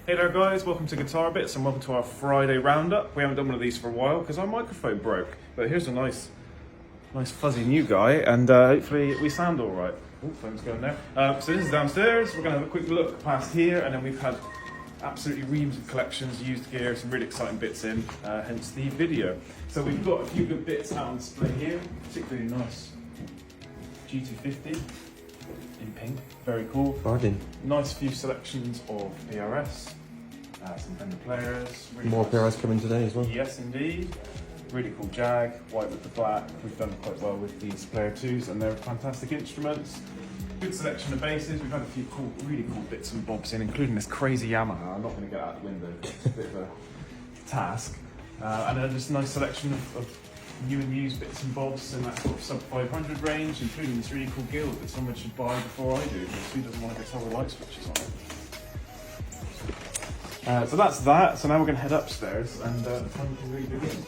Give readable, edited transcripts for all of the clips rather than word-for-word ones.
Hey there guys, welcome to Guitarbitz and welcome to our Friday Roundup. We haven't done one of these for a while because our microphone broke, but here's a nice fuzzy new guy and hopefully we sound alright. Oh, phone's going there. So this is downstairs, we're going to have a quick look past here and then we've had absolutely reams of collections, used gear, some really exciting bits in, hence the video. So we've got a few good bits out on display here, particularly nice G250 in pink, very cool. Bargain. Nice few selections of PRS, some Fender players. Really More nice. PRS coming today as well. Yes, indeed. Really cool Jag, white with the black. We've done quite well with these Player 2s and they're fantastic instruments. Good selection of basses. We've had a few cool, really cool bits and bobs in, including this crazy Yamaha. I'm not going to get out the window, it's a bit of a task. And then just a nice selection of new and used bits and bobs in that sort of sub 500 range, including this really cool guild that someone should buy before I do, because who doesn't want to guitar with light switches on it? So that's that. So now we're going to head upstairs and the fun can really begin.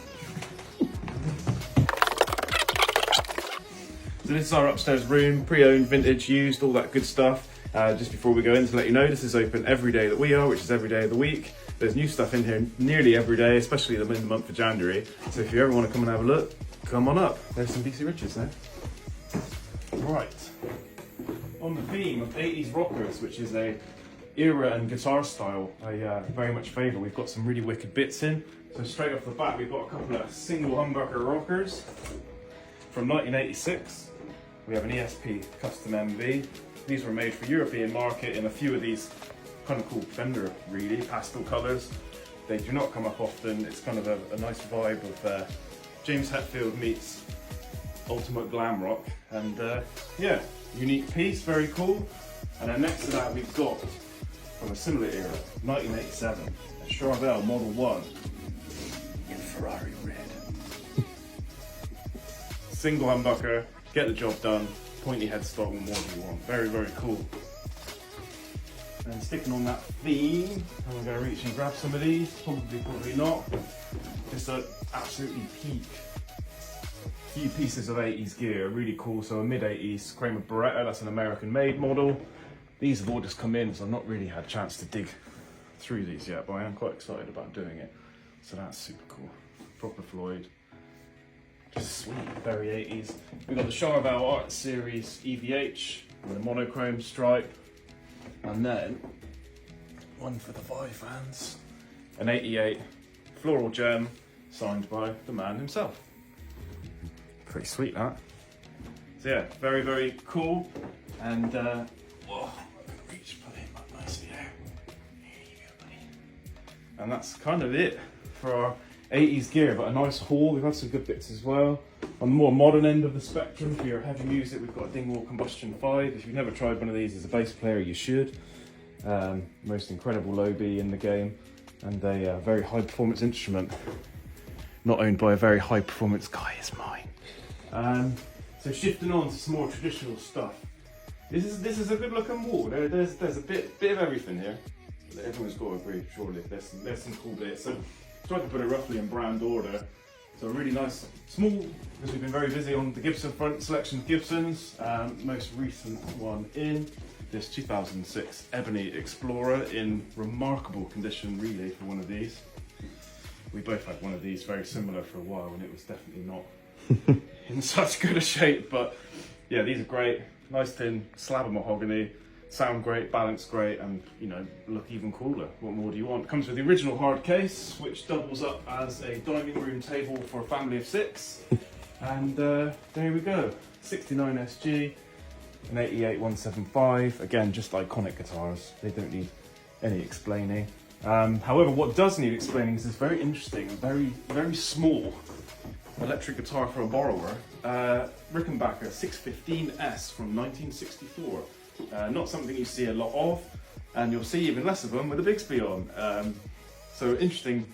So this is our upstairs room, pre-owned, vintage, used, all that good stuff. Just before we go in, to let you know, this is open every day that we are, which is every day of the week. There's new stuff in here nearly every day, especially in the month of January. So if you ever want to come and have a look, come on up. There's some DC Riches there. Right. On the theme of 80s rockers, which is a era and guitar style I very much favour, we've got some really wicked bits in. So straight off the bat, we've got a couple of single humbucker rockers from 1986. We have an ESP Custom MV. These were made for European market in a few of these kind of cool Fender, really, pastel colours. They do not come up often. It's kind of a nice vibe of James Hetfield meets ultimate glam rock. And yeah, unique piece, very cool. And then next to that we've got, from a similar era, 1987, a Charvel Model 1 in Ferrari red. Single humbucker, get the job done, pointy headstock, what more do you want? Very, very cool. And sticking on that theme, I'm going to reach and grab some of these, probably not. Just an absolutely peak few pieces of 80s gear, really cool. So a mid-80s Kramer Beretta, that's an American made model. These have all just come in, so I've not really had a chance to dig through these yet, but I am quite excited about doing it. So that's super cool. Proper Floyd. Just sweet, very 80s. We've got the Charvel Art Series EVH with a monochrome stripe. And then, one for the Vive fans, an 88 floral gem signed by the man himself. Pretty sweet, that. So yeah, very, very cool. And, whoa, I can reach, put it up nicely there. Here you go, buddy. And that's kind of it for our 80s gear, but a nice haul. We've had some good bits as well. On the more modern end of the spectrum, for your heavy music, we've got a Dingwall Combustion 5. If you've never tried one of these as a bass player, you should. Most incredible low B in the game, and a very high performance instrument. Not owned by a very high performance guy as mine. So shifting on to some more traditional stuff. This is a good looking wall. There's a bit of everything here. Everyone's got to agree, surely. There's some cool bits. So tried to put it roughly in brand order. So a really nice, small, because we've been very busy on the Gibson front selection of Gibsons. Most recent one in this 2006 Ebony Explorer in remarkable condition, really, for one of these. We both had one of these very similar for a while, and it was definitely not in such good a shape. But yeah, these are great. Nice thin slab of mahogany. Sound great, balance great, and you know, look even cooler. What more do you want? Comes with the original hard case, which doubles up as a dining room table for a family of 6. And there we go. 69 SG, an 88 175. Again, just iconic guitars. They don't need any explaining. However, what does need explaining is this very interesting, very small electric guitar for a borrower. Rickenbacker 615S from 1964. Not something you see a lot of, and you'll see even less of them with a Bigsby on. So interesting,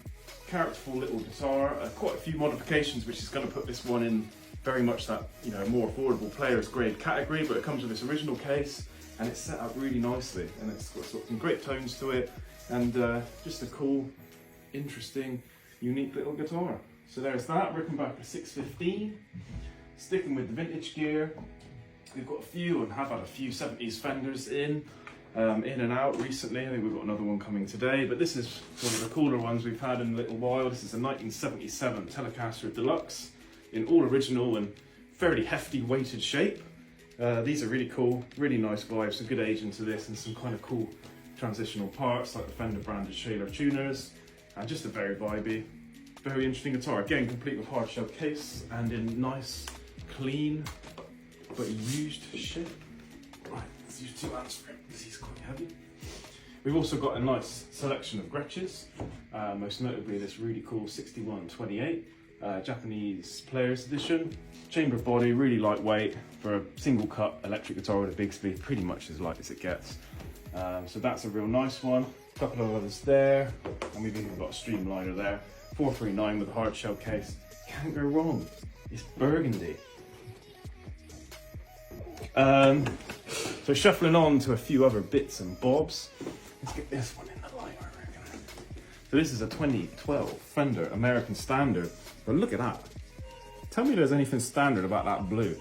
characterful little guitar, quite a few modifications, which is going to put this one in very much that, you know, more affordable player's grade category, but it comes with this original case, and it's set up really nicely, and it's got sort of some great tones to it, and just a cool, interesting, unique little guitar. So there's that, Rickenbacker 615. Sticking with the vintage gear, we've got a few and have had a few 70s Fenders in. in and out recently. I think we've got another one coming today, but this is one of the cooler ones we've had in a little while. This is a 1977 Telecaster Deluxe in all original and fairly hefty weighted shape. These are really cool, really nice vibes, some good age into this, and some kind of cool transitional parts like the Fender branded Shaler tuners, and just a very vibey, very interesting guitar. Again, complete with hard shell case and in nice, clean, but used shape. Right, let's use 2 hands for him because he's quite heavy. We've also got a nice selection of Gretches, most notably this really cool 6128 Japanese Players Edition. Chamber body, really lightweight for a single cut electric guitar with a big speed, pretty much as light as it gets. So that's a real nice one. A couple of others there, and we've even got a Streamliner there. 439 with a hard shell case. Can't go wrong. It's burgundy. So shuffling on to a few other bits and bobs. Let's get this one in the light, I reckon. So this is a 2012 Fender American Standard. But look at that. Tell me there's anything standard about that blue.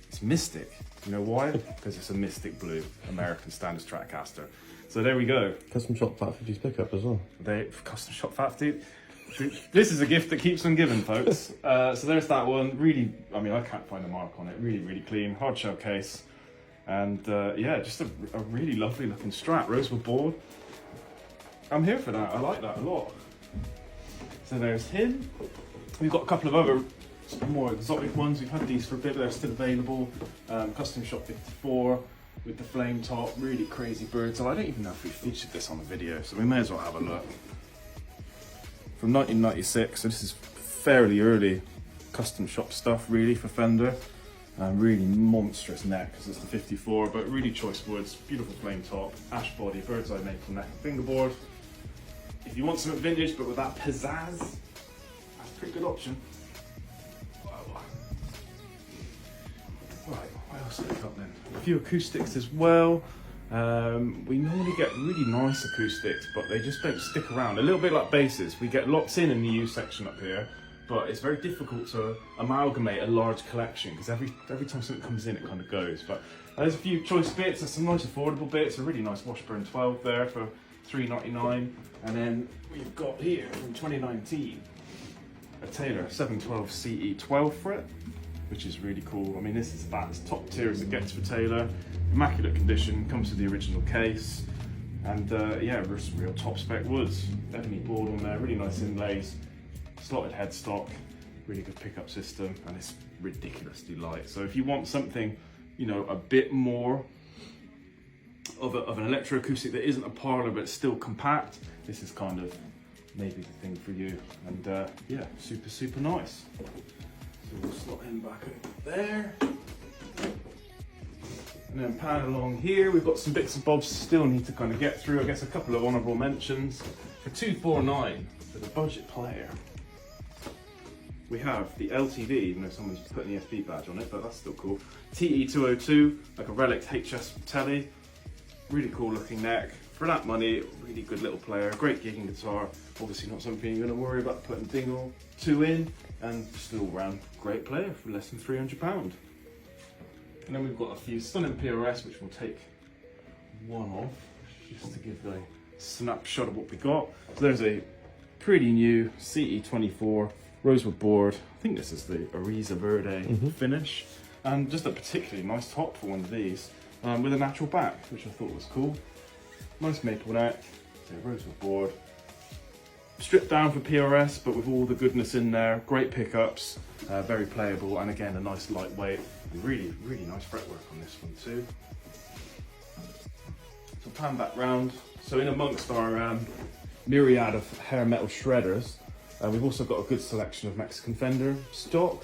It's mystic. You know why? Because it's a mystic blue American Standard Stratocaster. So there we go. Custom shop Fat 50's pickup as well. They custom shop Fat 50. This is a gift that keeps on giving, folks. So there's that one. Really, I mean, I can't find a mark on it. Really, really clean, hard shell case, and yeah, just a really lovely looking Strat, rosewood board. I'm here for that. I like that a lot. So there's him. We've got a couple of other more exotic ones. We've had these for a bit, but they're still available. Custom shop 54 with the flame top, really crazy bird's eye. I don't even know if we featured this on the video, so we may as well have a look. From 1996, so this is fairly early custom shop stuff really for Fender. Really monstrous neck because it's the 54, but really choice woods, beautiful flame top, ash body, bird's eye maple neck and fingerboard. If you want something vintage but with that pizzazz, that's a pretty good option. Right, what else have we got then? A few acoustics as well. We normally get really nice acoustics, but they just don't stick around. A little bit like basses. We get lots in the used section up here, but it's very difficult to amalgamate a large collection because every time something comes in, it kind of goes. But there's a few choice bits. There's some nice affordable bits. A really nice Washburn 12 there for $3.99, and then we've got here from 2019 a Taylor 712 CE 12 fret, which is really cool. I mean, this is about as top tier as it gets for Taylor. Immaculate condition, comes with the original case, and yeah, real top spec woods. Ebony board on there, really nice inlays, slotted headstock, really good pickup system, and it's ridiculously light. So if you want something, you know, a bit more of an electroacoustic that isn't a parlor but still compact, this is kind of maybe the thing for you. And yeah, super nice. So we'll slot him back over there. And then pan along here, we've got some bits and bobs still need to kind of get through. I guess a couple of honourable mentions. For $249 for the budget player, we have the LTD, even though someone's put an ESP badge on it, but that's still cool. TE202, like a Relic HS telly. Really cool looking neck. For that money, really good little player, great gigging guitar. Obviously not something you're going to worry about putting ding or two in, and just an all-round great player for less than £300. And then we've got a few stunning PRS, which we'll take one off, just to give a snapshot of what we got. So there's a pretty new CE24 rosewood board. I think this is the Ariza Verde finish, and just a particularly nice top for one of these, with a natural back, which I thought was cool. Nice maple neck, so rosewood board. Stripped down for PRS, but with all the goodness in there. Great pickups, very playable, and again, a nice lightweight. Really nice fretwork on this one too. So pan back round. So in amongst our myriad of hair metal shredders, we've also got a good selection of Mexican Fender stock.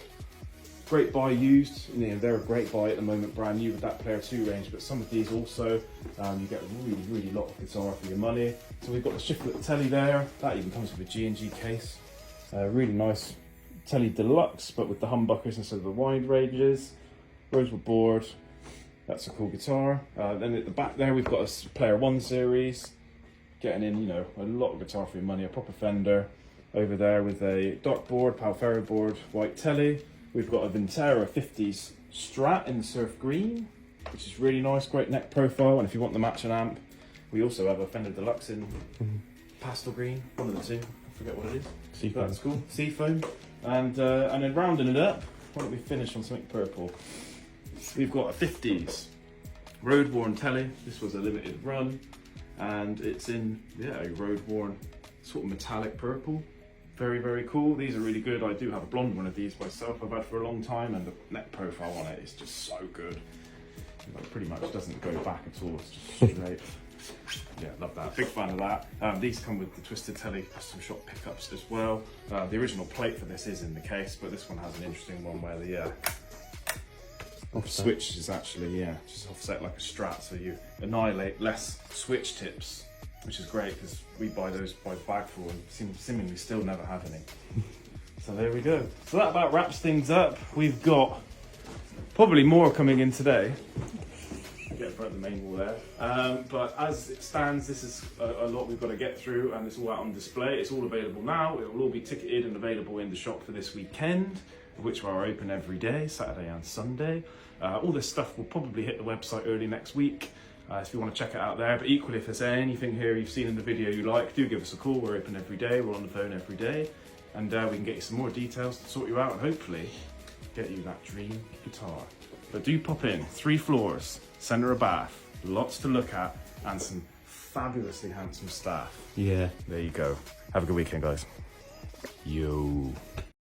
Great buy used, you know, they're a great buy at the moment, brand new with that Player 2 range, but some of these also, you get a really lot of guitar for your money. So we've got the Shiflet Telly there, that even comes with a G&G case. Really nice Telly Deluxe, but with the humbuckers instead of the wide ranges. Rosewood board, that's a cool guitar. Then at the back there, we've got a Player 1 series, getting in, you know, a lot of guitar for your money, a proper Fender. Over there with a dark board, Palfero board, white telly. We've got a Vintera 50s Strat in surf green. which is really nice, great neck profile. And if you want the matching amp, we also have a Fender Deluxe in pastel green, one of the two, I forget what it is. Seafoam. That's cool, seafoam. And then rounding it up, why don't we finish on something purple? We've got a 50s road worn telly. This was a limited run, and it's in a road worn sort of metallic purple. Very, very cool. These are really good. I do have a blonde one of these myself I've had for a long time, and the neck profile on it is just so good. It pretty much doesn't go back at all, it's just straight. Yeah, love that. Big fan of that. These come with the Twisted Telly custom shop pickups as well. The original plate for this is in the case, but this one has an interesting one where the switch is actually, just offset like a Strat, so you annihilate less switch tips, which is great because we buy those by the bagful and seemingly still never have any. So there we go. So that about wraps things up. We've got probably more coming in today. Get in front of the main wall there. But as it stands, this is a lot we've got to get through, and it's all out on display. It's all available now. It will all be ticketed and available in the shop for this weekend, which are open every day, Saturday and Sunday. All this stuff will probably hit the website early next week. If you want to check it out there, but equally if there's anything here you've seen in the video you like, do give us a call. We're open every day, we're on the phone every day, and we can get you some more details to sort you out and hopefully get you that dream guitar. But do pop in, 3 floors, centre of Bath, lots to look at, and some fabulously handsome staff. Yeah. There you go. Have a good weekend, guys. Yo.